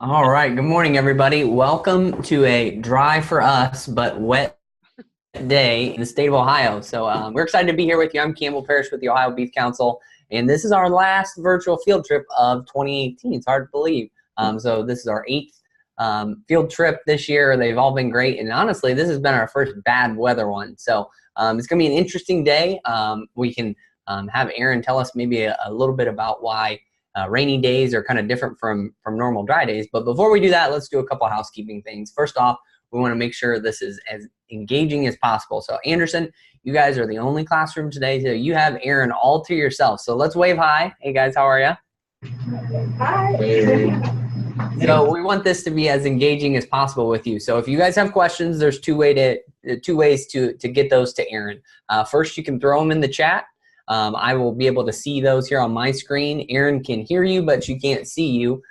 All right. Good morning, everybody. Welcome to a dry for us, but wet day in the state of Ohio. So we're excited to be here with you. I'm Campbell Parrish with the Ohio Beef Council, and this is our last virtual field trip of 2018. It's hard to believe. So this is our eighth field trip this year. They've all been great, and honestly, this has been our first bad weather one. So it's going to be an interesting day. We can have Erin tell us maybe a little bit about why rainy days are kind of different from normal dry days. But before we do that, let's do a couple housekeeping things. First off, we want to make sure this is as engaging as possible. So Anderson, you guys are the only classroom today, so you have Erin all to yourself. So let's wave hi. Hey guys, how are you? Hi. So we want this to be as engaging as possible with you. So if you guys have questions, there's two ways to get those to Erin. First, you can throw them in the chat. I will be able to see those here on my screen. Erin can hear you, but she can't see you.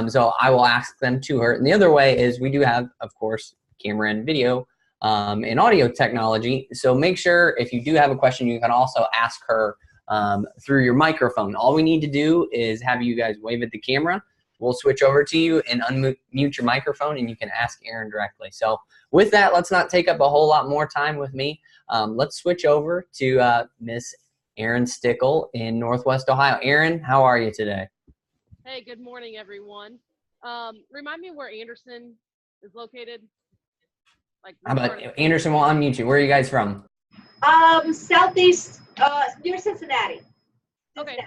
So I will ask them to her. And the other way is we do have, of course, camera and video and audio technology. So make sure if you do have a question, you can also ask her through your microphone. All we need to do is have you guys wave at the camera. We'll switch over to you and unmute your microphone, and you can ask Erin directly. So with that, let's not take up a whole lot more time with me. Let's switch over to Miss Erin Stickle in Northwest Ohio. Erin, how are you today? Hey, good morning, everyone. Remind me where Anderson is located? How about Anderson? We'll unmute you. Where are you guys from? Southeast, near Cincinnati. Okay,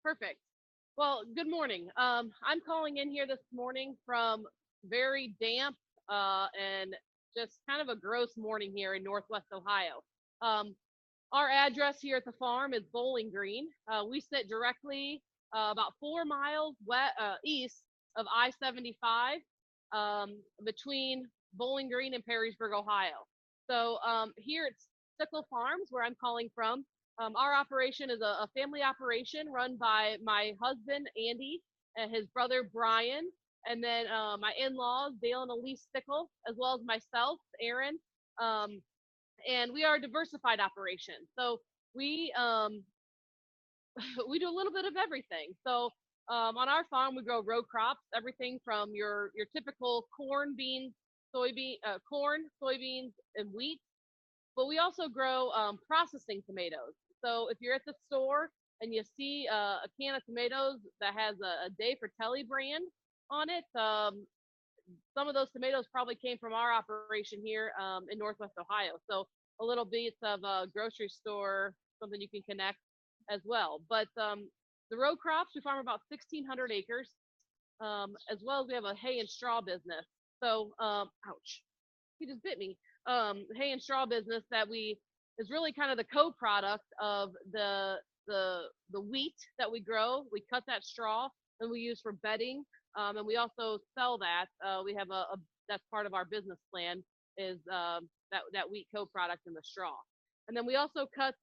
perfect. Well, good morning. I'm calling in here this morning from very damp and just kind of a gross morning here in Northwest Ohio. Our address here at the farm is Bowling Green. We sit directly about 4 miles east of I-75 between Bowling Green and Perrysburg, Ohio. So here at Stickel Farms, where I'm calling from, our operation is a family operation run by my husband, Andy, and his brother, Brian, and then my in-laws, Dale and Elise Stickle, as well as myself, Erin. And we are a diversified operation. So we we do a little bit of everything. So on our farm, we grow row crops, everything from your typical corn, beans, soybeans, and wheat. But we also grow processing tomatoes. So if you're at the store and you see a can of tomatoes that has a Day for Telly brand on it, some of those tomatoes probably came from our operation here in Northwest Ohio. So a little bit of a grocery store, something you can connect as well. But the row crops, we farm about 1,600 acres, as well as we have a hay and straw business. So, ouch, he just bit me. Hay and straw business that is really kind of the co-product of the wheat that we grow. We cut that straw and we use for bedding, and we also sell that. We have that's part of our business plan is that wheat co-product in the straw. And then we also cut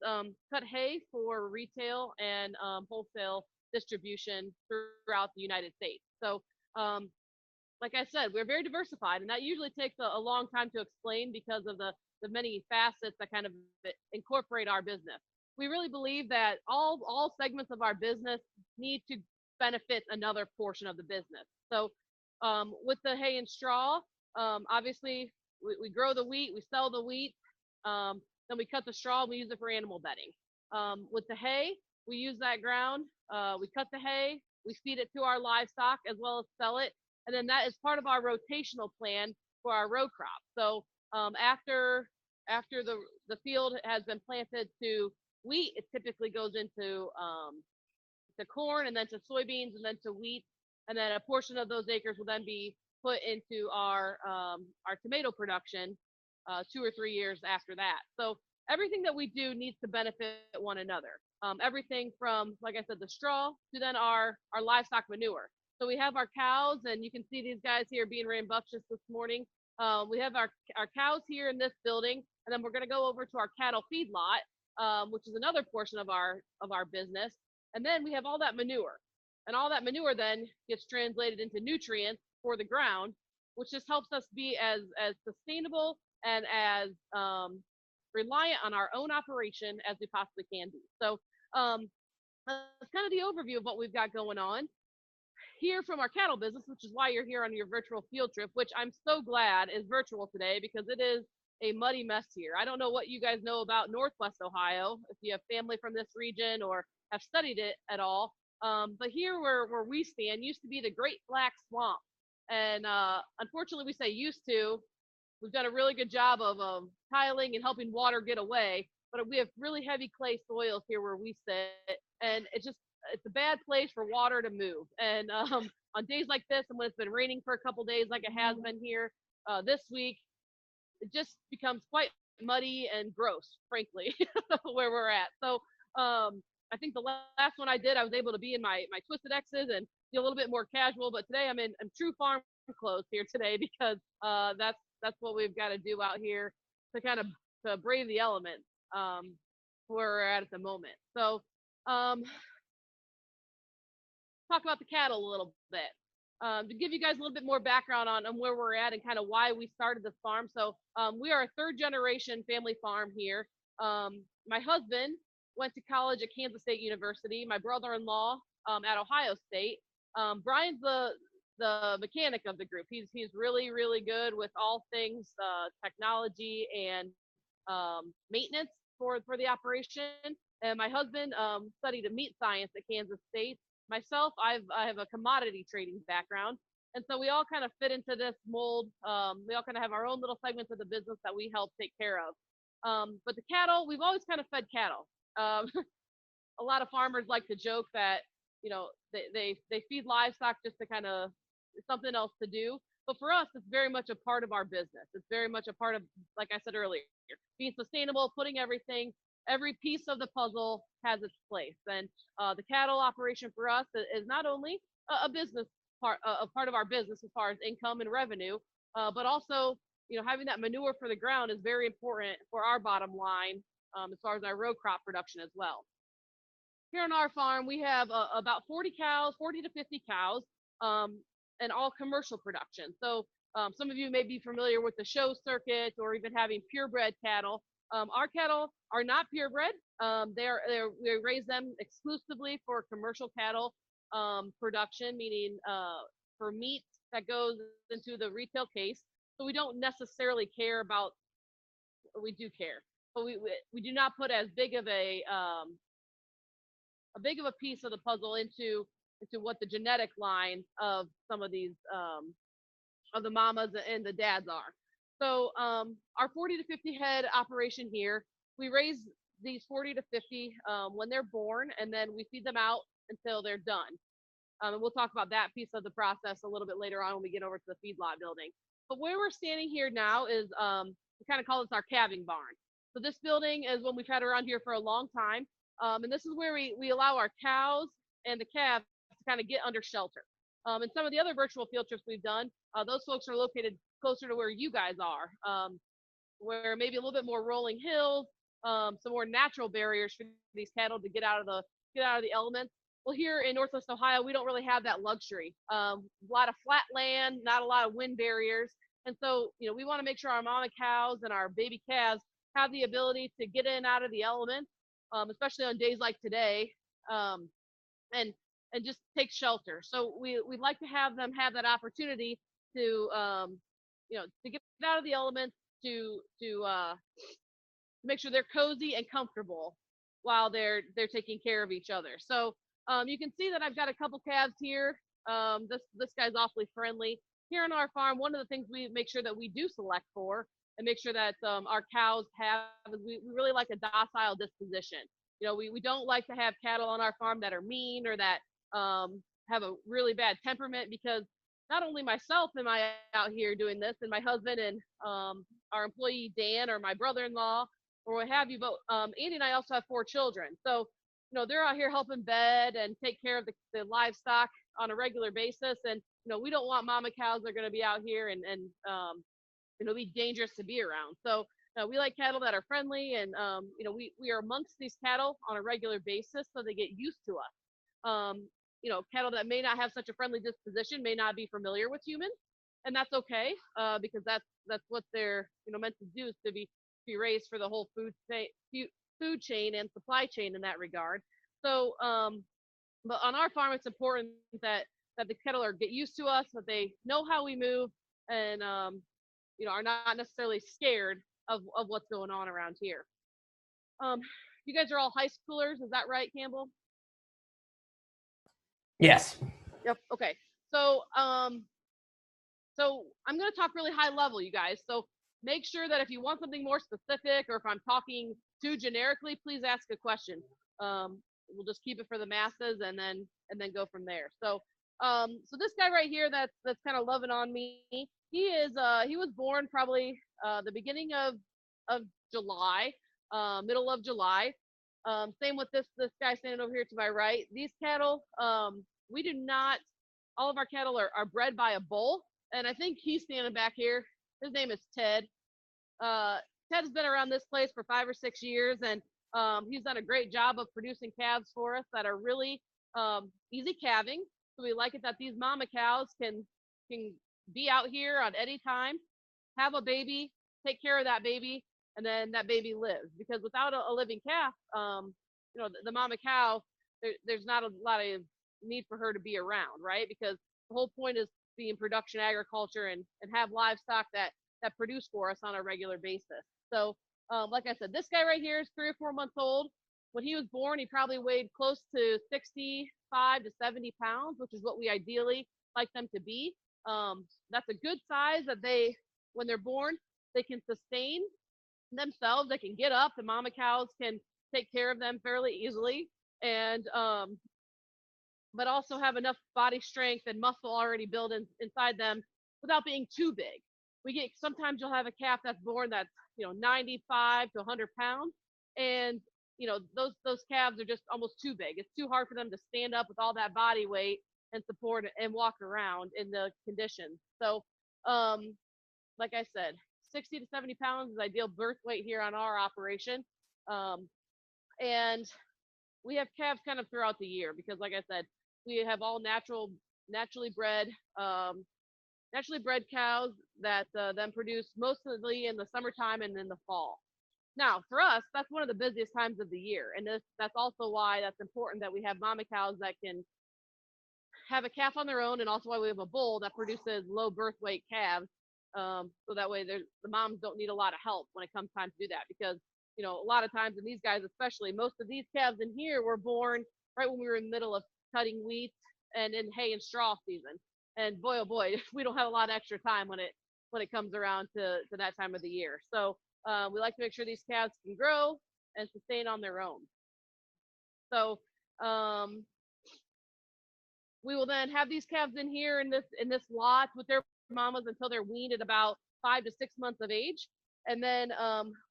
hay for retail and wholesale distribution throughout the United States. So like I said, we're very diversified, and that usually takes a long time to explain because of the many facets that kind of incorporate our business. We really believe that all segments of our business need to benefit another portion of the business. So with the hay and straw, obviously we grow the wheat, we sell the wheat, then we cut the straw, we use it for animal bedding. With the hay, we use that ground, we cut the hay, we feed it to our livestock as well as sell it. And then that is part of our rotational plan for our row crop. So after the field has been planted to wheat, it typically goes into to corn and then to soybeans and then to wheat. And then a portion of those acres will then be put into our tomato production 2 or 3 years after that. So everything that we do needs to benefit one another. Everything from, like I said, the straw to then our livestock manure. So we have our cows, and you can see these guys here being rambunctious this morning. We have our cows here in this building, and then we're going to go over to our cattle feedlot, which is another portion of our business. And then we have all that manure, and all that manure then gets translated into nutrients for the ground, which just helps us be as sustainable and as reliant on our own operation as we possibly can be. So that's kind of the overview of what we've got going on. hear from our cattle business, which is why you're here on your virtual field trip, which I'm so glad is virtual today because it is a muddy mess here. I don't know what you guys know about Northwest Ohio, if you have family from this region or have studied it at all. But here where we stand used to be the Great Black Swamp. And unfortunately, we say used to. We've done a really good job of tiling and helping water get away. But we have really heavy clay soils here where we sit. And it's a bad place for water to move. And on days like this, and when it's been raining for a couple days like it has been here this week, it just becomes quite muddy and gross, frankly, where we're at. So I think the last one I did, I was able to be in my Twisted X's and be a little bit more casual. But today I'm true farm clothes here today because that's what we've got to do out here to kind of to brave the elements where we're at the moment. So talk about the cattle a little bit. To give you guys a little bit more background on where we're at and kind of why we started this farm. So we are a third generation family farm here. My husband went to college at Kansas State University. My brother-in-law at Ohio State. Brian's the mechanic of the group. He's really, really good with all things technology and maintenance for the operation. And my husband studied meat science at Kansas State. Myself, I have a commodity trading background. And so we all kind of fit into this mold. We all kind of have our own little segments of the business that we help take care of. But the cattle, we've always kind of fed cattle. A lot of farmers like to joke that, they feed livestock just to kind of something else to do. But for us, it's very much a part of our business. It's very much a part of, like I said earlier, being sustainable, putting every piece of the puzzle has its place. And the cattle operation for us is not only a business part, a part of our business as far as income and revenue, but also, having that manure for the ground is very important for our bottom line as far as our row crop production as well. Here on our farm, we have about 40 to 50 cows, and all commercial production. So some of you may be familiar with the show circuit or even having purebred cattle. Our cattle are not purebred. We raise them exclusively for commercial cattle production, meaning for meat that goes into the retail case. So we don't necessarily care about. We do care, but we do not put as big of a piece of the puzzle into what the genetic line of some of these of the mamas and the dads are. So our 40 to 50 head operation here, we raise these 40 to 50 when they're born, and then we feed them out until they're done. And we'll talk about that piece of the process a little bit later on when we get over to the feedlot building. But where we're standing here now is we kind of call this our calving barn. So this building is one we've had around here for a long time. And this is where we allow our cows and the calves to kind of get under shelter. And some of the other virtual field trips we've done, those folks are located closer to where you guys are, where maybe a little bit more rolling hills, some more natural barriers for these cattle to get out of the elements. Well, here in Northwest Ohio, we don't really have that luxury. A lot of flat land, not a lot of wind barriers. And so, we want to make sure our mama cows and our baby calves have the ability to get in and out of the elements, especially on days like today, and just take shelter. So we'd like to have them have that opportunity to, to get out of the elements, to make sure they're cozy and comfortable while they're taking care of each other. So you can see that I've got a couple calves here. This guy's awfully friendly. Here on our farm, one of the things we make sure that we do select for and make sure that our cows have is we really like a docile disposition. We don't like to have cattle on our farm that are mean or that have a really bad temperament, because not only myself am I out here doing this, and my husband and our employee Dan or my brother-in-law or what have you, but Andy and I also have 4 children. So they're out here helping bed and take care of the livestock on a regular basis. And, we don't want mama cows that are going to be out here and be dangerous to be around. So we like cattle that are friendly, and, we are amongst these cattle on a regular basis, so they get used to us. Cattle that may not have such a friendly disposition may not be familiar with humans, and that's okay, because that's what they're, meant to do, is to be raised for the whole food chain and supply chain in that regard. So, but on our farm, it's important that that the cattle get used to us, that they know how we move, and are not necessarily scared of what's going on around here. You guys are all high schoolers, is that right, Campbell? Yes. Yep. Okay. So so I'm going to talk really high level, you guys. So make sure that if you want something more specific, or if I'm talking too generically, please ask a question. We'll just keep it for the masses, and then go from there. So so this guy right here that's kind of loving on me, he was born probably the beginning of July, middle of July. Same with this guy standing over here to my right. These cattle, we do not, all of our cattle are bred by a bull, and I think he's standing back here. His name is Ted. Ted's been around this place for 5 or 6 years, and he's done a great job of producing calves for us that are really easy calving. So we like it that these mama cows can be out here on any time, have a baby, take care of that baby, and then that baby lives. Because without a living calf, the mama cow, there's not a lot of need for her to be around, right? Because the whole point is be in production agriculture and have livestock that produce for us on a regular basis. So like I said, this guy right here is 3 or 4 months old. When he was born, he probably weighed close to 65 to 70 pounds, which is what we ideally like them to be. That's a good size that when they're born, they can sustain themselves. They can get up. The mama cows can take care of them fairly easily, and but also have enough body strength and muscle already built inside them without being too big. Sometimes you'll have a calf that's born that's 95 to 100 pounds, and those calves are just almost too big. It's too hard for them to stand up with all that body weight and support and walk around in the conditions. So like I said, 60 to 70 pounds is ideal birth weight here on our operation. And we have calves kind of throughout the year because, like I said, we have all naturally bred cows that then produce mostly in the summertime and in the fall. Now, for us, that's one of the busiest times of the year, and that's also why that's important that we have mama cows that can have a calf on their own, and also why we have a bull that produces low birth weight calves. So that way the moms don't need a lot of help when it comes time to do that, because a lot of times, and these guys especially, most of these calves in here were born right when we were in the middle of cutting wheat and in hay and straw season. And boy, oh boy, we don't have a lot of extra time when it comes around to that time of the year. So we like to make sure these calves can grow and sustain on their own. So we will then have these calves in here in this lot with their mamas until they're weaned at about 5 to 6 months of age. And then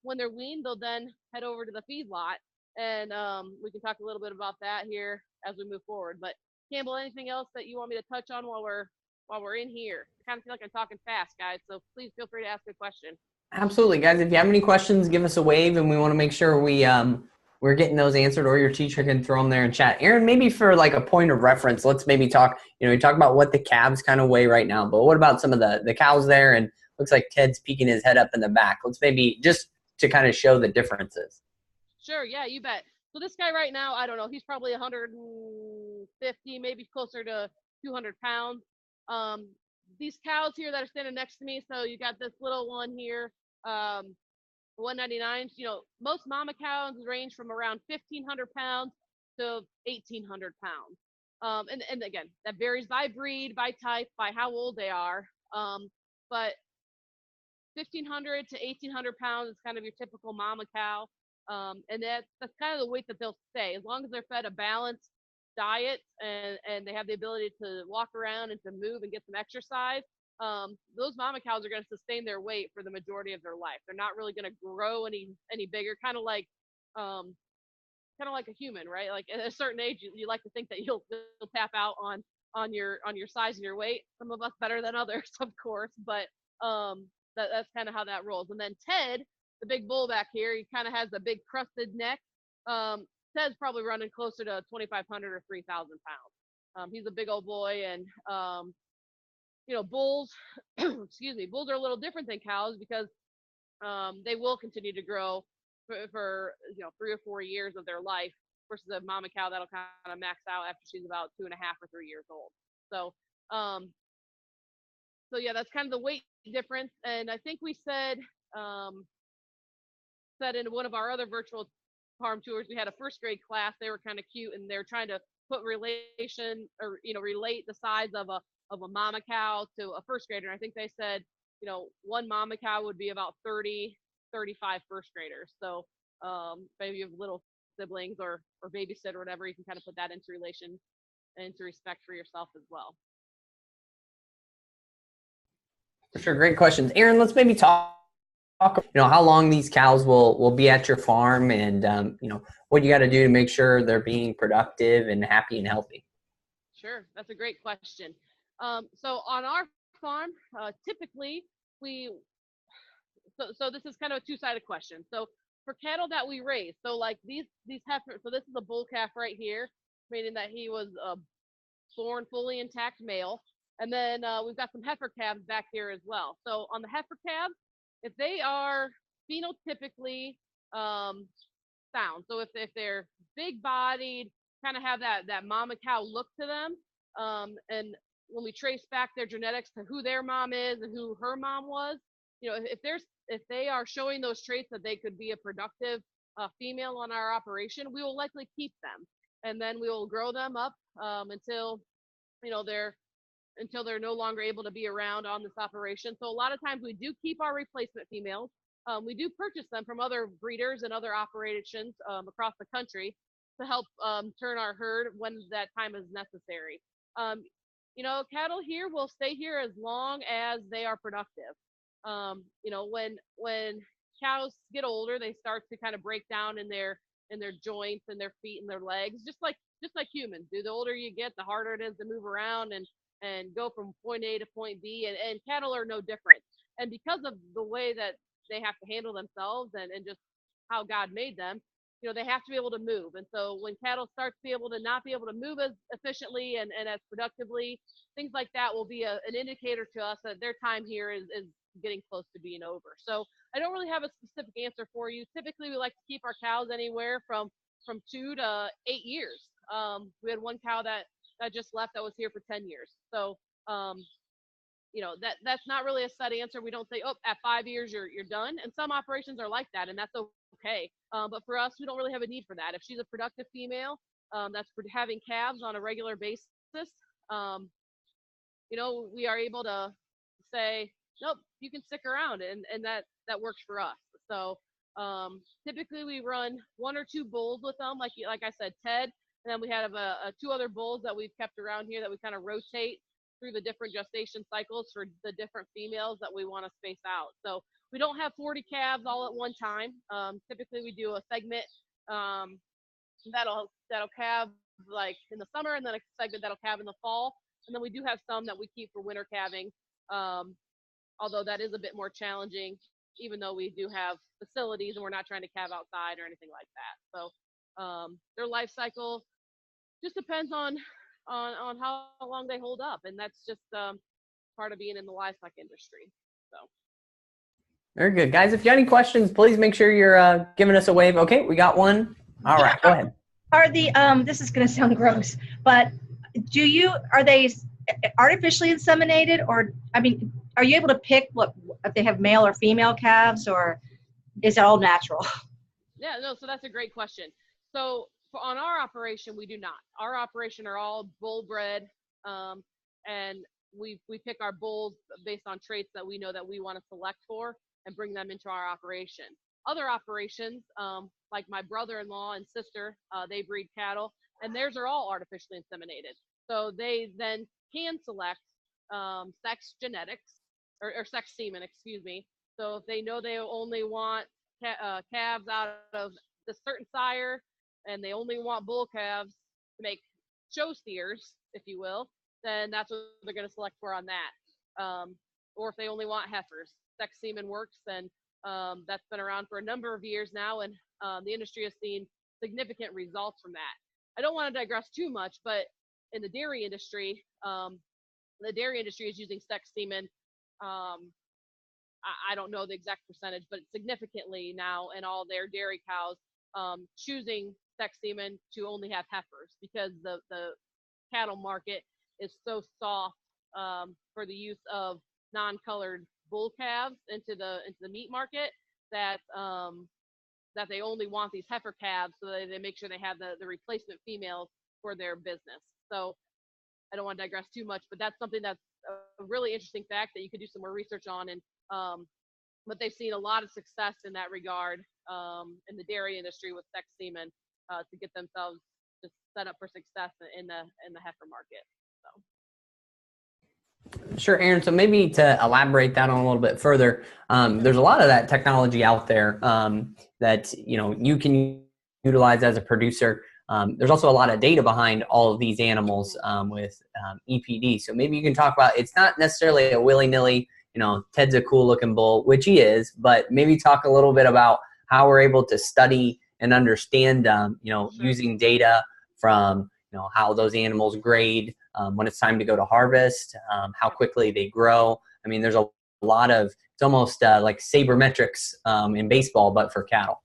when they're weaned, they'll then head over to the feedlot, and we can talk a little bit about that here as we move forward. But Campbell, anything else that you want me to touch on while we're in here? I kind of feel like I'm talking fast, guys, so please feel free to ask a question. Absolutely, guys. If you have any questions, give us a wave, and we want to make sure we're getting those answered, or your teacher can throw them there in chat. Erin, maybe for like a point of reference, let's maybe talk. We talk about what the calves kind of weigh right now, but what about some of the cows there? And looks like Ted's peeking his head up in the back. Let's maybe just to kind of show the differences. Sure, yeah, you bet. So this guy right now, I don't know, he's probably 150, maybe closer to 200 pounds. These cows here that are standing next to me, so you got this little one here, 199. Most mama cows range from around 1,500 pounds to 1,800 pounds. And again, that varies by breed, by type, by how old they are. But 1,500 to 1,800 pounds is kind of your typical mama cow. And that's kind of the weight that they'll stay, as long as they're fed a balanced diet and they have the ability to walk around and to move and get some exercise. Those mama cows are going to sustain their weight for the majority of their life. They're not really going to grow any bigger, kind of like a human, right? Like at a certain age, you like to think that you'll tap out on your size and your weight. Some of us better than others, of course, but that's kind of how that rolls. And then Ted, the big bull back here, he kind of has a big crusted neck. Ted's probably running closer to 2,500 or 3,000 pounds. He's a big old boy, and bulls, excuse me, bulls are a little different than cows because they will continue to grow for 3 or 4 years of their life versus a mama cow that'll kind of max out after she's about 2.5 or 3 years old. So yeah, that's kind of the weight difference. And I think we said in one of our other virtual farm tours, we had a first grade class. They were kind of cute, and they're trying to put relation, or relate the size of a mama cow to a first grader. And I think they said, one mama cow would be about 30, 35 first graders. So maybe you have little siblings or babysit or whatever, you can kind of put that into relation and into respect for yourself as well. For sure, great questions, Erin. Let's maybe talk. How long these cows will be at your farm, and what you got to do to make sure they're being productive and happy and healthy. Sure, that's a great question. So on our farm, typically so this is kind of a two-sided question. So for cattle that we raise, so like these heifers, so this is a bull calf right here, meaning that he was born fully intact male. And then we've got some heifer calves back here as well. So on the heifer calves, if they are phenotypically sound, so if they're big bodied, kind of have that mama cow look to them, and when we trace back their genetics to who their mom is and who her mom was, if they are showing those traits that they could be a productive female on our operation, we will likely keep them, and then we will grow them up until they're no longer able to be around on this operation. So a lot of times we do keep our replacement females. We do purchase them from other breeders and other operations across the country to help turn our herd when that time is necessary. Cattle here will stay here as long as they are productive. When cows get older, they start to kind of break down in their joints and their feet and their legs, just like humans do. The older you get, the harder it is to move around and go from point A to point B, and cattle are no different. And because of the way that they have to handle themselves and just how God made them, they have to be able to move. And so when cattle start to be able to not be able to move as efficiently and as productively, things like that will be an indicator to us that their time here is getting close to being over. So I don't really have a specific answer for you. Typically, we like to keep our cows anywhere from 2 to 8 years. We had one cow that just left that was here for 10 years. So that's not really a set answer. We don't say, oh, at 5 years you're done. And some operations are like that, and that's okay. But for us, we don't really have a need for that. If she's a productive female that's having calves on a regular basis, we are able to say, nope, you can stick around, and that works for us. So typically we run 1 or 2 bulls with them, like I said, Ted, and then we have 2 other bulls that we've kept around here that we kind of rotate through the different gestation cycles for the different females that we want to space out. So we don't have 40 calves all at one time. Typically we do a segment that'll calve like in the summer, and then a segment that'll calve in the fall. And then we do have some that we keep for winter calving, although that is a bit more challenging, even though we do have facilities and we're not trying to calve outside or anything like that. So their life cycle just depends on how long they hold up, and that's just part of being in the livestock industry. So very good, guys. If you got any questions, please make sure you're giving us a wave. Okay, we got one. All right, go ahead. Are the this is going to sound gross, but are they artificially inseminated, or are you able to pick what if they have male or female calves, or is it all natural? Yeah, no, so that's a great question. So on our operation, we do not. Our operation are all bull bred, and we pick our bulls based on traits that we know that we want to select for and bring them into our operation. Other operations, like my brother-in-law and sister, they breed cattle, and theirs are all artificially inseminated. So they then can select sex genetics or sex semen, excuse me. So if they know they only want calves out of the certain sire, and they only want bull calves to make show steers, if you will, then that's what they're going to select for on that. Or if they only want heifers, sex semen works, and that's been around for a number of years now, and the industry has seen significant results from that. I don't want to digress too much, but in the dairy industry is using sex semen. I don't know the exact percentage, but significantly now in all their dairy cows, choosing sex semen to only have heifers, because the cattle market is so soft for the use of non-colored bull calves into the meat market that that they only want these heifer calves, so they make sure they have the replacement females for their business. So I don't want to digress too much, but that's something that's a really interesting fact that you could do some more research on. And but they've seen a lot of success in that regard in the dairy industry with sex semen to get themselves just set up for success in the heifer market. So. Sure, Erin. So maybe to elaborate that on a little bit further, there's a lot of that technology out there that you can utilize as a producer. There's also a lot of data behind all of these animals with EPD. So maybe you can talk about, it's not necessarily a willy-nilly, Ted's a cool looking bull, which he is, but maybe talk a little bit about how we're able to study and understand, Sure. using data from, how those animals grade when it's time to go to harvest, how quickly they grow. I mean, there's a lot of, it's almost like sabermetrics in baseball, but for cattle.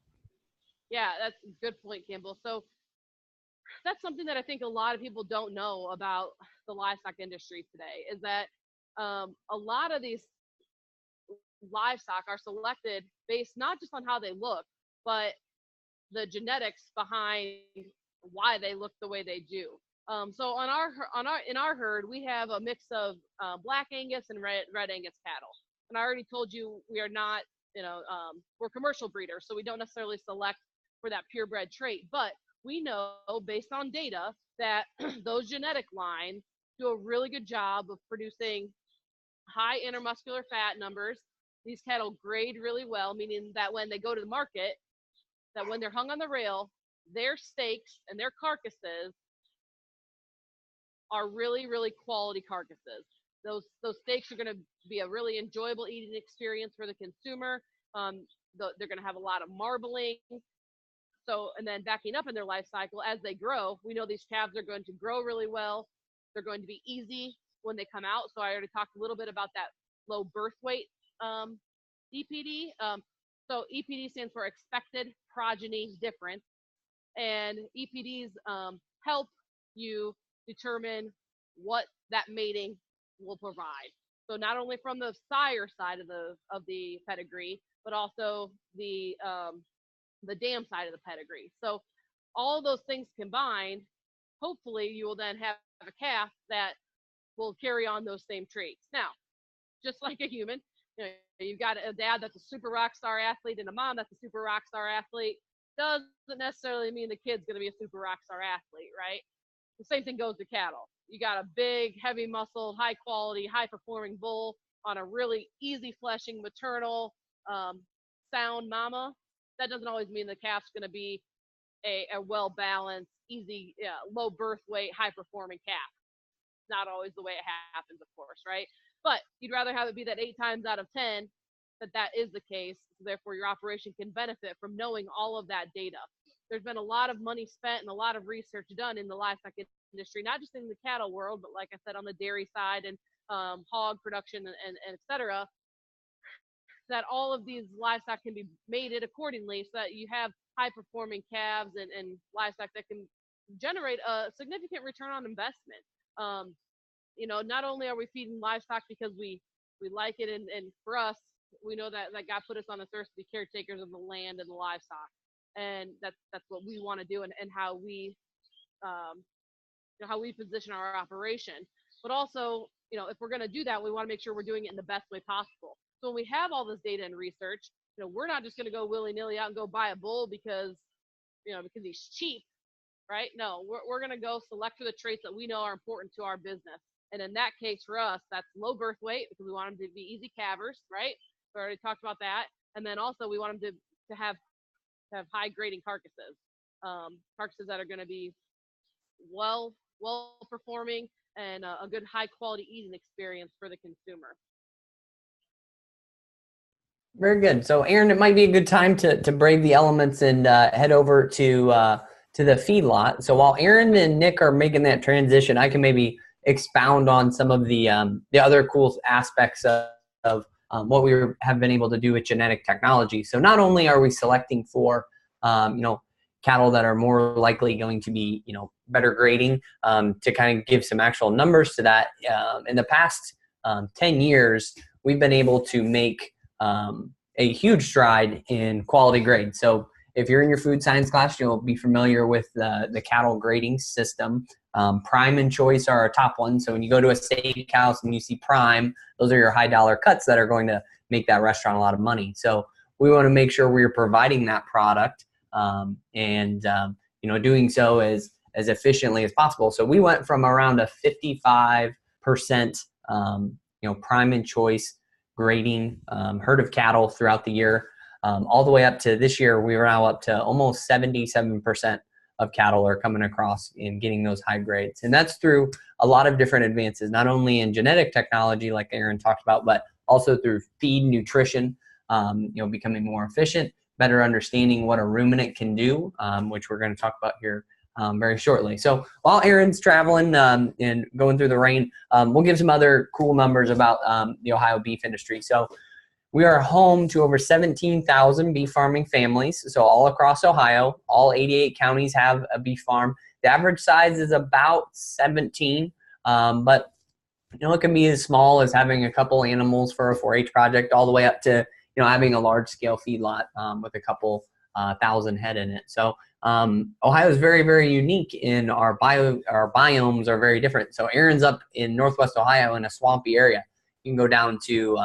Yeah, that's a good point, Campbell. So that's something that I think a lot of people don't know about the livestock industry today, is that a lot of these livestock are selected based not just on how they look, but the genetics behind why they look the way they do. So in our herd, we have a mix of black Angus and red Angus cattle. And I already told you we are not, we're commercial breeders, so we don't necessarily select for that purebred trait. But we know based on data that those genetic lines do a really good job of producing high intermuscular fat numbers. These cattle grade really well, meaning that when they go to the market, that when they're hung on the rail, their steaks and their carcasses are really, really quality carcasses. Those steaks are going to be a really enjoyable eating experience for the consumer. They're going to have a lot of marbling. So, and then backing up in their life cycle, as they grow, we know these calves are going to grow really well. They're going to be easy when they come out. So I already talked a little bit about that low birth weight EPD. So EPD stands for expected progeny difference. And EPDs help you determine what that mating will provide. So not only from the sire side of the pedigree, but also the dam side of the pedigree. So all those things combined, hopefully you will then have a calf that will carry on those same traits. Now, just like a human, you've got a dad that's a super rock star athlete and a mom that's a super rock star athlete. Doesn't necessarily mean the kid's going to be a super rock star athlete, right? The same thing goes to cattle. You got a big, heavy muscle, high quality, high performing bull on a really easy fleshing, maternal, sound mama. That doesn't always mean the calf's going to be a well balanced, easy, low birth weight, high performing calf. Not always the way it happens, of course, right? But you'd rather have it be that 8 times out of 10 that is the case. So therefore, your operation can benefit from knowing all of that data. There's been a lot of money spent and a lot of research done in the livestock industry, not just in the cattle world, but like I said, on the dairy side and hog production and et cetera, that all of these livestock can be mated accordingly so that you have high performing calves and livestock that can generate a significant return on investment. Not only are we feeding livestock because we like it, and for us, we know that God put us on this earth to be caretakers of the land and the livestock, and that's what we want to do, and how we position our operation. But also, if we're going to do that, we want to make sure we're doing it in the best way possible. So when we have all this data and research, we're not just going to go willy-nilly out and go buy a bull because he's cheap, right? No, we're going to go select for the traits that we know are important to our business. And in that case, for us, that's low birth weight because we want them to be easy calvers, right? We already talked about that. And then also we want them to have high grading carcasses, carcasses that are going to be well performing and a good high quality eating experience for the consumer. Very good. So Erin, it might be a good time to brave the elements and head over to the feedlot. So while Erin and Nick are making that transition, I can maybe expound on some of the other cool aspects of what we have been able to do with genetic technology. So not only are we selecting for cattle that are more likely going to be, better grading. To kind of give some actual numbers to that, in the past 10 years, we've been able to make a huge stride in quality grade. So if you're in your food science class, you'll be familiar with the cattle grading system. Prime and choice are our top ones. So when you go to a steakhouse and you see prime, those are your high dollar cuts that are going to make that restaurant a lot of money. So we want to make sure we're providing that product and doing so as efficiently as possible. So we went from around a 55% prime and choice grading herd of cattle throughout the year, all the way up to this year. We are now up to almost 77% of cattle are coming across and getting those high grades. And that's through a lot of different advances, not only in genetic technology like Erin talked about, but also through feed nutrition, becoming more efficient, better understanding what a ruminant can do, which we're going to talk about here very shortly. So while Erin's traveling and going through the rain, we'll give some other cool numbers about the Ohio beef industry. So we are home to over 17,000 beef farming families. So all across Ohio, all 88 counties have a beef farm. The average size is about 17, but it can be as small as having a couple animals for a 4-H project, all the way up to having a large scale feedlot with a couple thousand head in it. So Ohio is very, very unique in our biomes are very different. So Erin's up in Northwest Ohio in a swampy area. You can go down to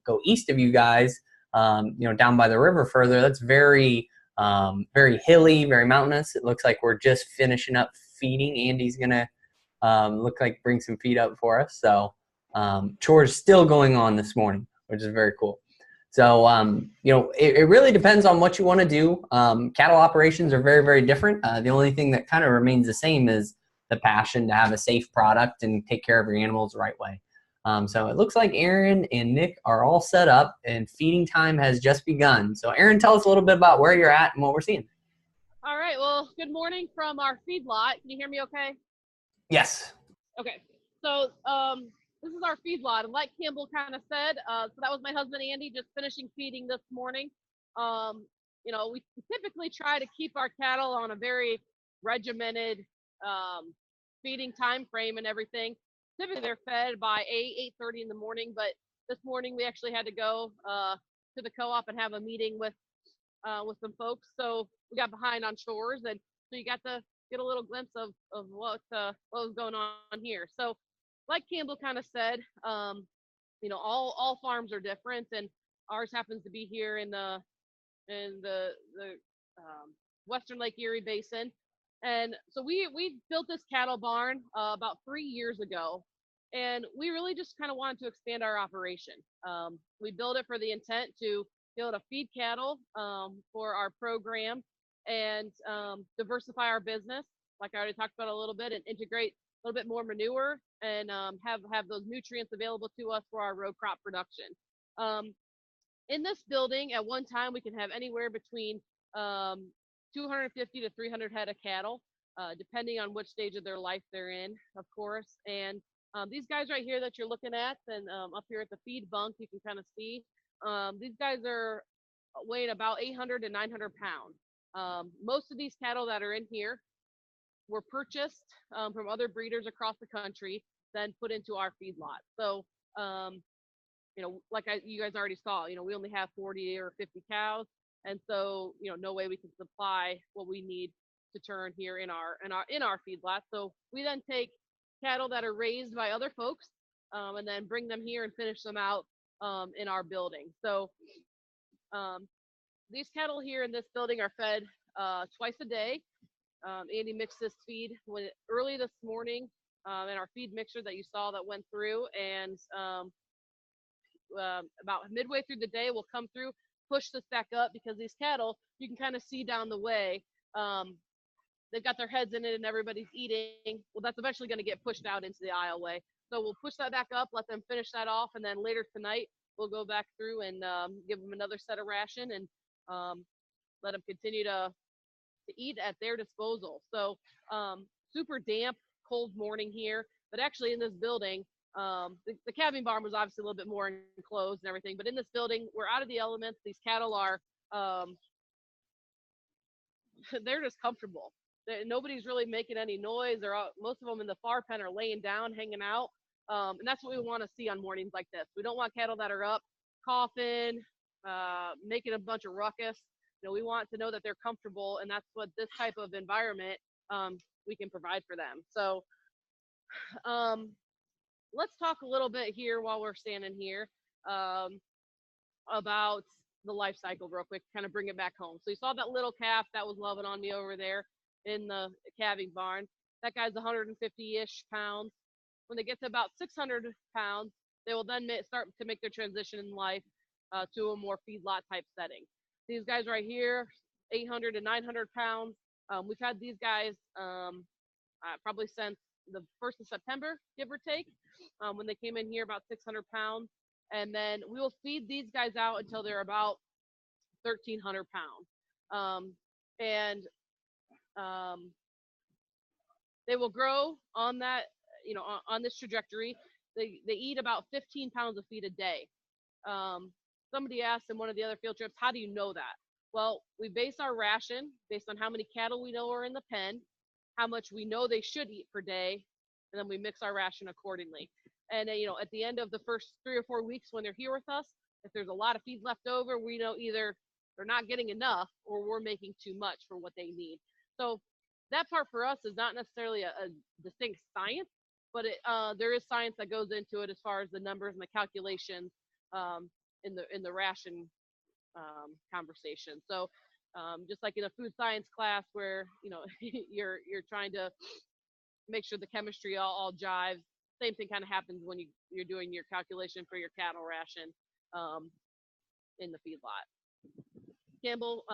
go east of you guys, down by the river further. That's very very hilly, very mountainous. It looks like we're just finishing up feeding. Andy's gonna look like bring some feed up for us. So chores still going on this morning, which is very cool. So, it really depends on what you want to do. Cattle operations are very, very different. The only thing that kind of remains the same is the passion to have a safe product and take care of your animals the right way. So it looks like Erin and Nick are all set up and feeding time has just begun. So Erin, tell us a little bit about where you're at and what we're seeing. All right. Well, good morning from our feedlot. Can you hear me okay? Yes. Okay. So this is our feedlot. And like Campbell kind of said, so that was my husband, Andy, just finishing feeding this morning. We typically try to keep our cattle on a very regimented feeding time frame and everything. Typically they're fed by 8:30 in the morning, but this morning we actually had to go to the co-op and have a meeting with some folks. So we got behind on chores, and so you got to get a little glimpse of what was going on here. So like Campbell kind of said, all farms are different, and ours happens to be here in the Western Lake Erie Basin. And so we built this cattle barn about 3 years ago, and we really just kind of wanted to expand our operation. We built it for the intent to be able to feed cattle for our program and diversify our business, like I already talked about a little bit, and integrate a little bit more manure and have those nutrients available to us for our row crop production. In this building, at one time, we can have anywhere between 250 to 300 head of cattle, depending on which stage of their life they're in, of course. And these guys right here that you're looking at, and up here at the feed bunk, you can kind of see, these guys are weighing about 800 to 900 pounds. Most of these cattle that are in here were purchased from other breeders across the country, then put into our feedlot. So, like you guys already saw, we only have 40 or 50 cows. And so, no way we can supply what we need to turn here in our feedlot. So we then take cattle that are raised by other folks and then bring them here and finish them out in our building. So these cattle here in this building are fed twice a day. Andy mixed this feed early this morning in our feed mixer that you saw that went through, and about midway through the day we'll come through, push this back up, because these cattle, you can kind of see down the way, they've got their heads in it and everybody's eating. Well, that's eventually going to get pushed out into the aisleway. So we'll push that back up, let them finish that off, and then later tonight we'll go back through and give them another set of ration and let them continue to eat at their disposal. So super damp, cold morning here, but actually in this building, the calving barn was obviously a little bit more enclosed and everything, but in this building, we're out of the elements. These cattle are they're just comfortable. Nobody's really making any noise. They're all, most of them in the far pen are laying down, hanging out. And that's what we want to see on mornings like this. We don't want cattle that are up, coughing, making a bunch of ruckus. We want to know that they're comfortable, and that's what this type of environment we can provide for them. So let's talk a little bit here while we're standing here about the life cycle real quick, kind of bring it back home. So you saw that little calf that was loving on me over there in the calving barn. That guy's 150-ish pounds. When they get to about 600 pounds, they will then start to make their transition in life to a more feedlot type setting. These guys right here, 800 to 900 pounds. We've had these guys probably since the 1st of September, give or take, when they came in here about 600 pounds. And then we will feed these guys out until they're about 1,300 pounds. They will grow on that, on this trajectory. They eat about 15 pounds of feed a day. Somebody asked in one of the other field trips, how do you know that? Well, we base our ration based on how many cattle we know are in the pen, how much we know they should eat per day, and then we mix our ration accordingly. And at the end of the first 3 or 4 weeks when they're here with us, if there's a lot of feed left over, we know either they're not getting enough or we're making too much for what they need. So that part for us is not necessarily a distinct science, but there is science that goes into it as far as the numbers and the calculations in the ration conversation. So just like in a food science class where you're trying to make sure the chemistry all jives, same thing kind of happens when you're doing your calculation for your cattle ration in the feedlot. Campbell,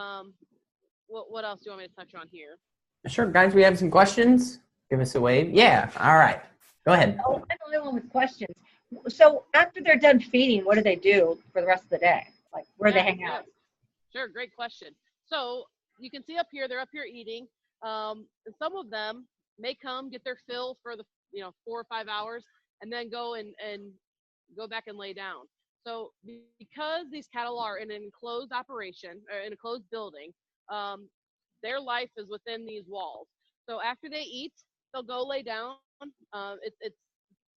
what else do you want me to touch on here? Sure, guys, we have some questions. Give us a wave. Yeah, all right. Go ahead. Oh, I'm the only one with questions. So after they're done feeding, what do they do for the rest of the day? Like, where do they hang out? Sure, great question. So you can see up here, they're up here eating. And some of them may come get their fill for the 4 or 5 hours and then go and go back and lay down. So because these cattle are in an enclosed operation or in a closed building, their life is within these walls. So after they eat, they'll go lay down. It's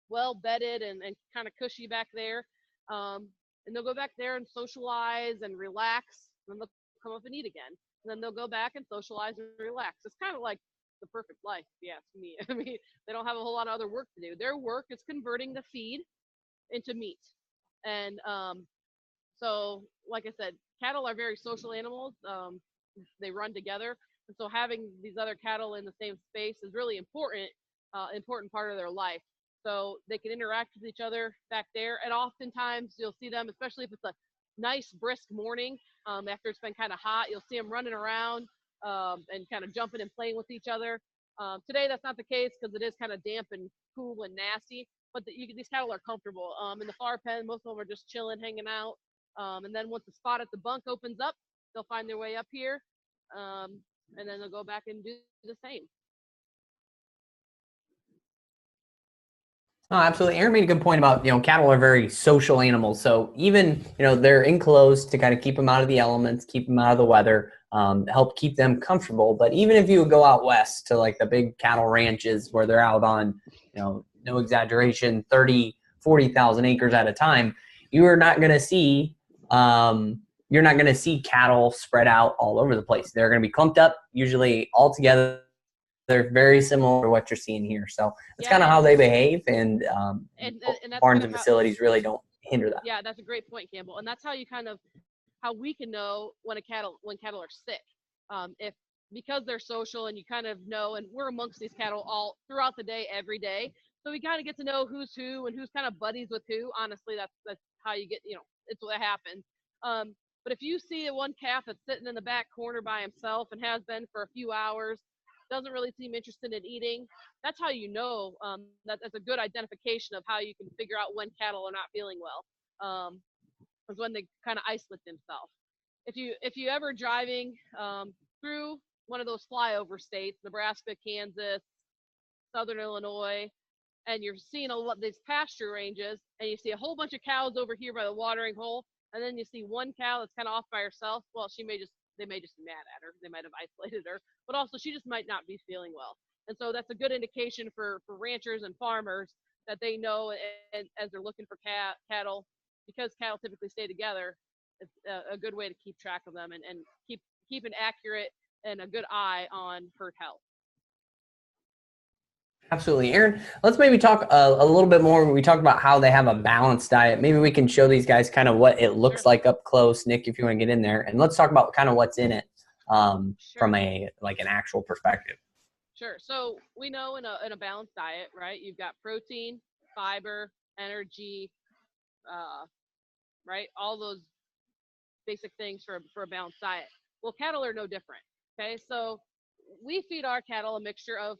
well bedded and kind of cushy back there. And they'll go back there and socialize and relax. And they'll come up and eat again. And then they'll go back and socialize and relax. It's kind of like the perfect life, if you ask me. I mean, they don't have a whole lot of other work to do. Their work is converting the feed into meat. And so, like I said, cattle are very social animals. They run together. And so having these other cattle in the same space is really important part of their life. So they can interact with each other back there. And oftentimes you'll see them, especially if it's a nice brisk morning, after it's been kind of hot, you'll see them running around and kind of jumping and playing with each other. Today that's not the case because it is kind of damp and cool and nasty, but these cattle are comfortable. In the far pen, most of them are just chilling, hanging out. And then once the spot at the bunk opens up, they'll find their way up here, and then they'll go back and do the same. Oh, absolutely. Erin made a good point about, cattle are very social animals. So even, they're enclosed to kind of keep them out of the elements, keep them out of the weather, help keep them comfortable. But even if you go out west to like the big cattle ranches where they're out on, no exaggeration, 30, 40,000 acres at a time, you're not going to see cattle spread out all over the place. They're going to be clumped up, usually all together. They're very similar to what you're seeing here. So that's kind of how they behave, and barns and facilities really don't hinder that. Yeah, that's a great point, Campbell. And that's how how we can know when cattle are sick. Because they're social and you kind of know, and we're amongst these cattle all throughout the day, every day. So we kind of get to know who's who and who's kind of buddies with who. Honestly, that's how you get, it's what happens. But if you see one calf that's sitting in the back corner by himself and has been for a few hours, doesn't really seem interested in eating, that's how you know that's a good identification of how you can figure out when cattle are not feeling well, is when they kind of isolate themselves. If you ever driving through one of those flyover states, Nebraska, Kansas, Southern Illinois, and you're seeing these pasture ranges, and you see a whole bunch of cows over here by the watering hole, and then you see one cow that's kind of off by herself, well, she may just they may just be mad at her. They might have isolated her, but also she just might not be feeling well. And so that's a good indication for ranchers and farmers that they know, and as they're looking for cattle, because cattle typically stay together, it's a good way to keep track of them and keep an accurate and a good eye on herd health. Absolutely. Erin, let's maybe talk a little bit more. We talked about how they have a balanced diet. Maybe we can show these guys kind of what it looks like up close. Nick, if you want to get in there, and let's talk about kind of what's in it from an actual perspective. Sure. So we know in a balanced diet, right, you've got protein, fiber, energy, right, all those basic things for a balanced diet. Well, cattle are no different. Okay, so we feed our cattle a mixture of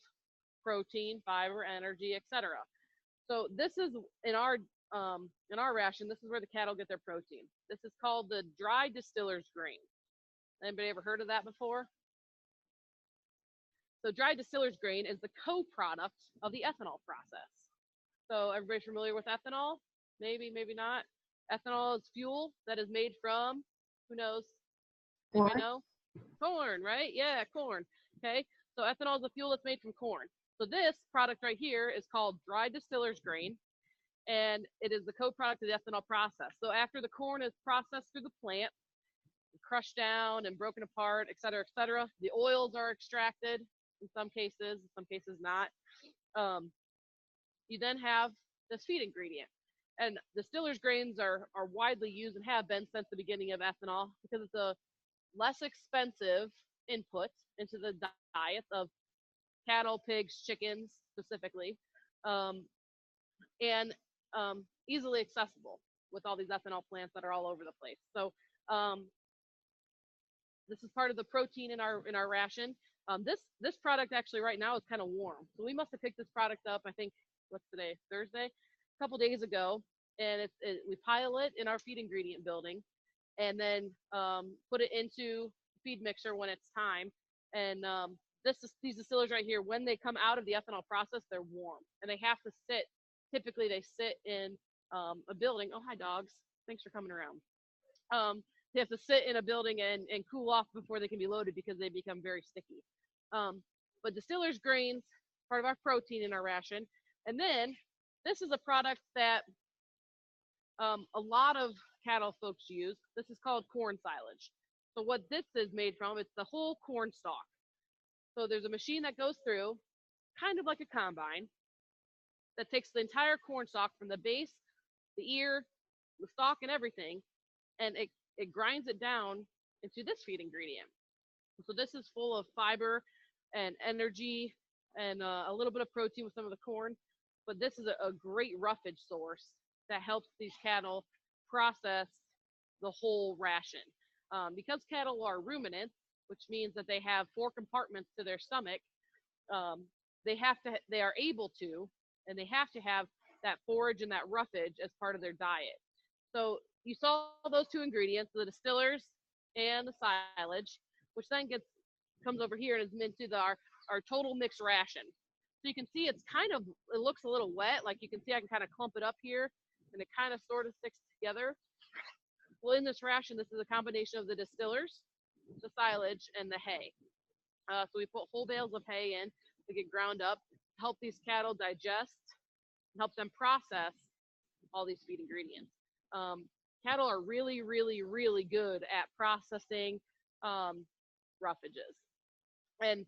protein, fiber, energy, etc. So this is in our ration. This is where the cattle get their protein. This is called the dry distillers grain. Anybody ever heard of that before? So dry distillers grain is the co-product of the ethanol process. So everybody familiar with ethanol? Maybe, maybe not. Ethanol is fuel that is made from, who knows? Anybody know? Corn, right? Yeah, corn. Okay. So ethanol is a fuel that's made from corn. So this product right here is called dry distillers grain, and it is the co-product of the ethanol process. So after the corn is processed through the plant, crushed down and broken apart, et cetera, the oils are extracted in some cases not. You then have this feed ingredient. And distillers grains are widely used and have been since the beginning of ethanol because it's a less expensive input into the diets of cattle, pigs, chickens specifically, and easily accessible with all these ethanol plants that are all over the place. So this is part of the protein in our ration. This product actually right now is kind of warm, so we must have picked this product up. I think what's today, Thursday, a couple days ago, and we pile it in our feed ingredient building, and then put it into feed mixer when it's time. And these distillers right here, when they come out of the ethanol process, they're warm, and they have to sit. Typically, they sit in a building. Oh, hi, dogs. Thanks for coming around. They have to sit in a building and cool off before they can be loaded because they become very sticky. But distillers grains, part of our protein in our ration. And then this is a product that a lot of cattle folks use. This is called corn silage. So what this is made from, it's the whole corn stalk. So there's a machine that goes through, kind of like a combine, that takes the entire corn stalk from the base, the ear, the stalk, and everything, and it grinds it down into this feed ingredient. So this is full of fiber and energy and a little bit of protein with some of the corn, but this is a great roughage source that helps these cattle process the whole ration. Because cattle are ruminants, which means that they have 4 compartments to their stomach, they are able to, and they have to have that forage and that roughage as part of their diet. So you saw those 2 ingredients, the distillers and the silage, which then comes over here and is into our total mixed ration. So you can see it looks a little wet. Like you can see I can kind of clump it up here, and it kind of sort of sticks together. Well, in this ration, this is a combination of the distillers, the silage, and the hay. So we put whole bales of hay in to get ground up, help these cattle digest, help them process all these feed ingredients. Cattle are really, really, really good at processing roughages, and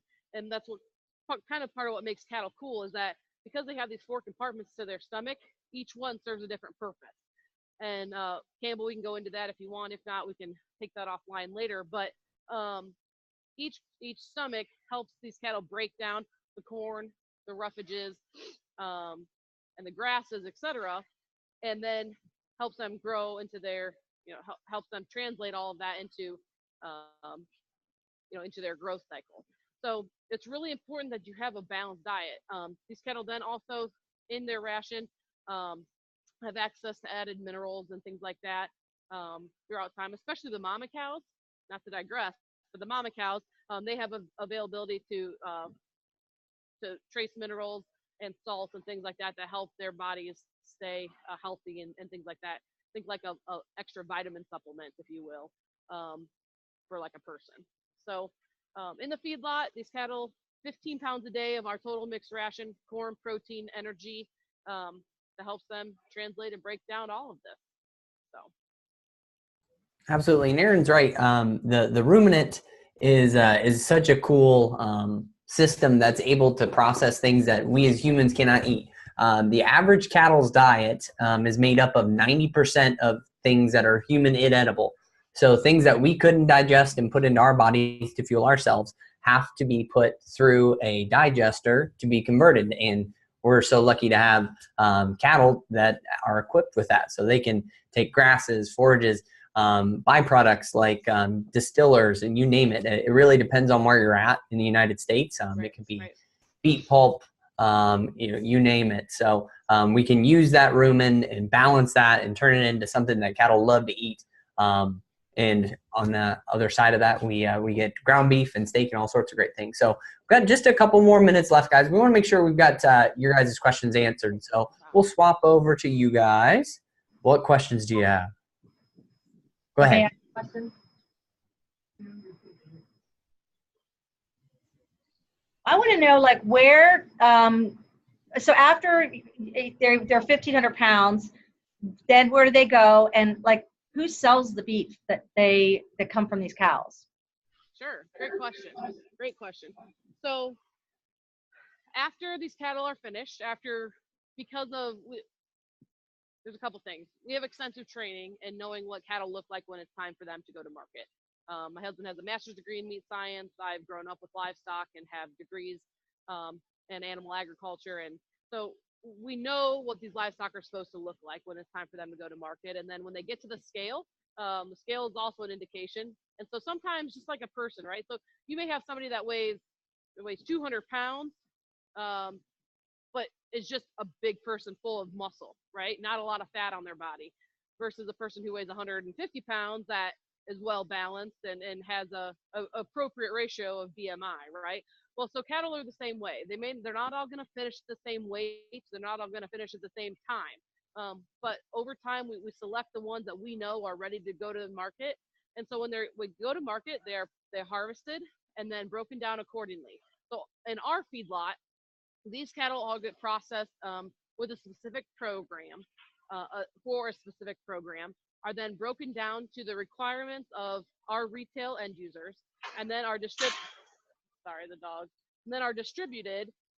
that's what kind of part of what makes cattle cool is that because they have these 4 compartments to their stomach, each one serves a different purpose. And Campbell, we can go into that if you want. If not, we can take that offline later. But each stomach helps these cattle break down the corn, the roughages, and the grasses, etc., and then helps them grow into their, helps them translate all of that into, into their growth cycle. So it's really important that you have a balanced diet. These cattle then also in their ration have access to added minerals and things like that throughout time, especially the mama cows. Not to digress, but the mama cows, they have availability to trace minerals and salts and things like that help their bodies stay healthy and things like that. Think like a extra vitamin supplement, if you will. for like a person. So in the feedlot, these cattle, 15 pounds a day of our total mixed ration, corn, protein, energy, that helps them translate and break down all of this. So. Absolutely, and Erin's right. The ruminant is such a cool system that's able to process things that we as humans cannot eat. The average cattle's diet is made up of 90% of things that are human inedible. So things that we couldn't digest and put into our bodies to fuel ourselves have to be put through a digester to be converted. And we're so lucky to have cattle that are equipped with that. So they can take grasses, forages, byproducts like distillers, and you name it. It really depends on where you're at in the United States. It can be beet pulp, you name it. So we can use that rumen and balance that and turn it into something that cattle love to eat. And on the other side of that, we get ground beef and steak and all sorts of great things. So we've got just a couple more minutes left, guys. We want to make sure we've got your guys' questions answered. So we'll swap over to you guys. What questions do you have? Go ahead. I want to know, like, where, so after they're 1,500 pounds, then where do they go? And like, who sells the beef that come from these cows? Sure. Great question. Great question. So after these cattle are finished, there's a couple things. We have extensive training and knowing what cattle look like when it's time for them to go to market. My husband has a master's degree in meat science. I've grown up with livestock and have degrees in animal agriculture. And so we know what these livestock are supposed to look like when it's time for them to go to market. And then when they get to the scale is also an indication. And so sometimes just like a person, right? So you may have somebody that weighs 200 pounds, but is just a big person full of muscle, right? Not a lot of fat on their body, versus a person who weighs 150 pounds that is well balanced and has a appropriate ratio of BMI, right? Well, so cattle are the same way. They're not all going to finish the same weight. They're not all going to finish at the same time. But over time, we select the ones that we know are ready to go to the market. And so when we go to market, they're harvested and then broken down accordingly. So in our feedlot, these cattle all get processed with a specific program, for a specific program, are then broken down to the requirements of our retail end users, and then are distributed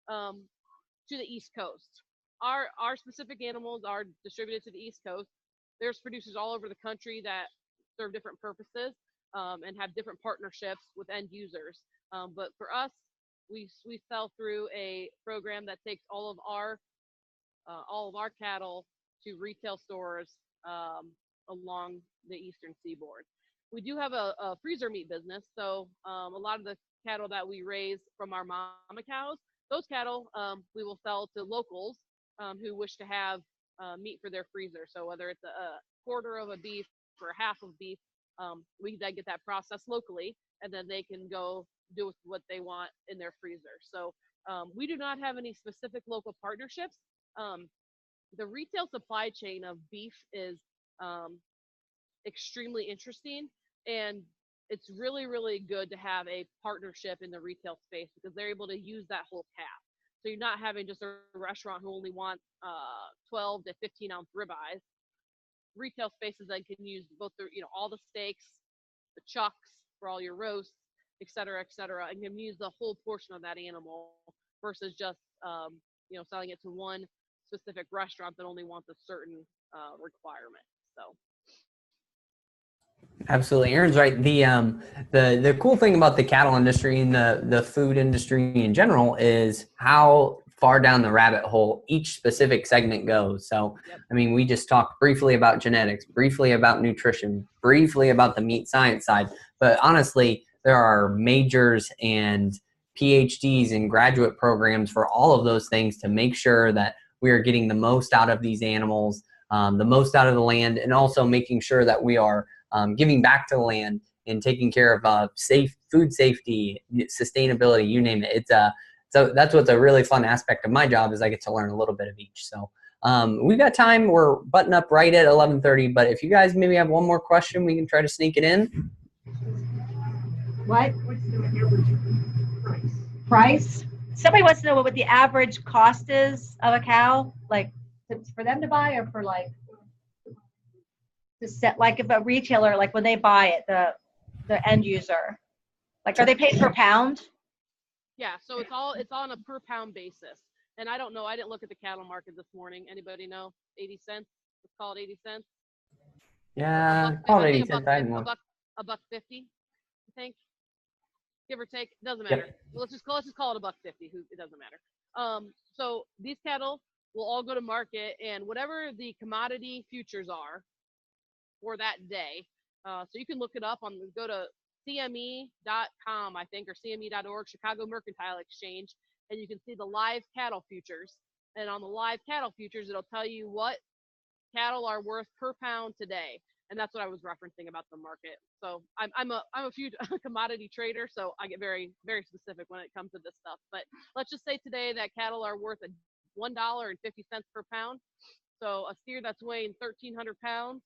to the East Coast. Our specific animals are distributed to the East Coast. There's producers all over the country that serve different purposes and have different partnerships with end users. But for us, we sell through a program that takes all of our cattle to retail stores along the eastern seaboard. We do have a freezer meat business, so a lot of the cattle that we raise from our mama cows, those cattle we will sell to locals who wish to have meat for their freezer. So whether it's a quarter of a beef or half of beef, we then get that processed locally, and then they can go do with what they want in their freezer. So we do not have any specific local partnerships. The retail supply chain of beef is extremely interesting, and it's really, really good to have a partnership in the retail space because they're able to use that whole calf. So you're not having just a restaurant who only wants 12 to 15 ounce ribeyes. Retail spaces that can use both all the steaks, the chucks for all your roasts, et cetera, and can use the whole portion of that animal versus just selling it to one specific restaurant that only wants a certain requirement. So absolutely, Erin's right. The cool thing about the cattle industry and the food industry in general is how far down the rabbit hole each specific segment goes. So, yep. I mean, we just talked briefly about genetics, briefly about nutrition, briefly about the meat science side, but honestly, there are majors and PhDs and graduate programs for all of those things to make sure that we are getting the most out of these animals, the most out of the land, and also making sure that we are giving back to the land and taking care of food safety, sustainability, you name it. So that's what's a really fun aspect of my job is I get to learn a little bit of each. So we've got time. We're button up right at 11:30, but if you guys maybe have one more question, we can try to sneak it in. What? What's the average price? Price? Somebody wants to know what the average cost is of a cow, like for them to buy or for like to set, like if a retailer, like when they buy it, the end user, like are they paid per pound? Yeah, so it's on a per pound basis. And I don't know, I didn't look at the cattle market this morning. Anybody know? 80 cents? Let's call it 80 cents. Yeah, call it I 80 think cents. I didn't a want. buck 50, I think. Give or take, doesn't Yep. matter. Well, let's just call it a buck 50. It doesn't matter. So these cattle will all go to market, and whatever the commodity futures are for that day. So you can look it up go to CME.com, I think, or CME.org, Chicago Mercantile Exchange, and you can see the live cattle futures. And on the live cattle futures, it'll tell you what cattle are worth per pound today. And that's what I was referencing about the market. So I'm a commodity trader, so I get very, very specific when it comes to this stuff. But let's just say today that cattle are worth $1.50 per pound. So a steer that's weighing 1,300 pounds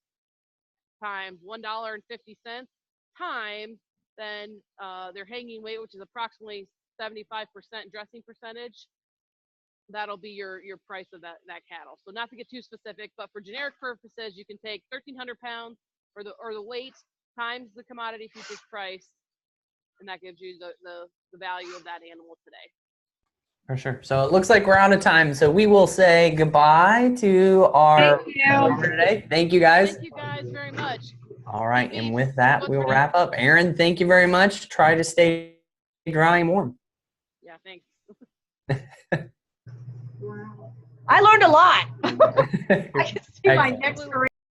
times $1.50 times then their hanging weight, which is approximately 75% dressing percentage. That'll be your price of that cattle. So not to get too specific, but for generic purposes, you can take 1,300 pounds or the weight times the commodity futures price, and that gives you the value of that animal today. For sure. So it looks like we're out of time. So we will say goodbye to our over today. Thank you guys. Thank you guys very much. All right. And with that, we'll wrap up. Erin, thank you very much. Try to stay dry and warm. Yeah, thanks. I learned a lot. I can see my next career.